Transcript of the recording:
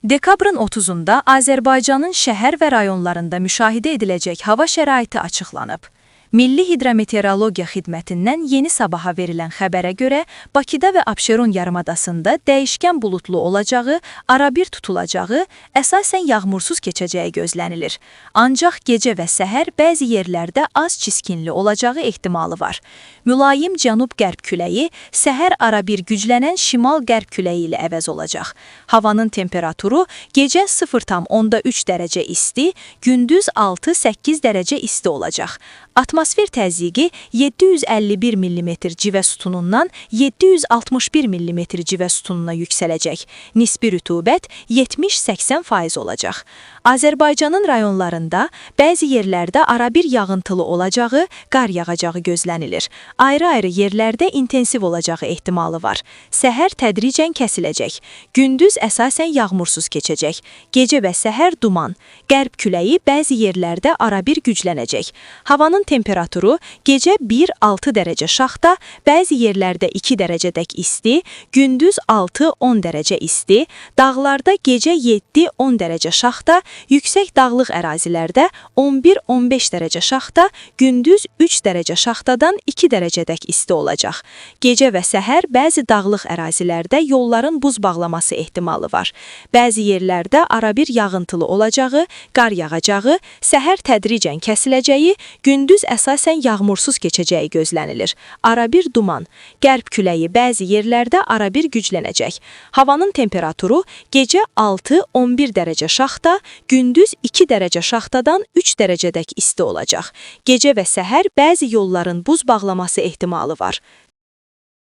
Dekabrın 30-da Azərbaycanın şəhər və rayonlarında müşahidə ediləcək hava şəraiti açıqlanıb. Milli Hidrometeorologiya Xidmətindən Yeni Sabaha verilən xəbərə görə Bakıda və Abşeron yarımadasında dəyişkən bulutlu olacağı, arabir tutulacağı, əsasən yağmursuz keçəcəyi gözlənilir. Ancaq gecə və səhər bəzi yerlərdə az çiskinli olacağı ehtimalı var. Mülayim cənub-qərb küləyi səhər arabir güclənən şimal-qərb küləyi ilə əvəz olacaq. Havanın temperaturu gecə 0,3 dərəcə isti, gündüz 6-8 dərəcə isti olacaq. Atmosfer təzyiqi 751 mm civə sütunundan 761 mm civə sütununa yüksələcək. Nisbi rütubət 70-80% olacaq. Azərbaycanın rayonlarında bəzi yerlərdə arabir yağıntılı olacağı, qar yağacağı gözlənilir. Ayrı-ayrı yerlərdə intensiv olacağı ehtimalı var. Səhər tədricən kəsiləcək. Gündüz əsasən yağmursuz keçəcək. Gecə və səhər duman. Qərb küləyi bəzi yerlərdə arabir güclənəcək. Havanın temperaturu gecə 1-6 dərəcə şaxta, bəzi yerlərdə 2 dərəcədək isti, gündüz 6-10 dərəcə isti, dağlarda gecə 7-10 dərəcə şaxta, yüksək dağlıq ərazilərdə 11-15 dərəcə şaxta, gündüz 3 dərəcə şaxtadan 2 dərəcədək isti olacaq. Gecə və səhər bəzi dağlıq ərazilərdə yolların buz bağlaması ehtimalı var. Bəzi yerlərdə arabir yağıntılı olacağı, qar yağacağı, səhər tədricən kəsiləcəyi, gündüz əsasən yağmursuz keçəcəyi gözlənilir. Arabir duman. Qərb küləyi bəzi yerlərdə arabir güclənəcək. Havanın temperaturu gecə 6-11 dərəcə şaxta, gündüz 2 dərəcə şaxtadan 3 dərəcədək isti olacaq. Gecə və səhər bəzi yolların buz bağlaması ehtimalı var.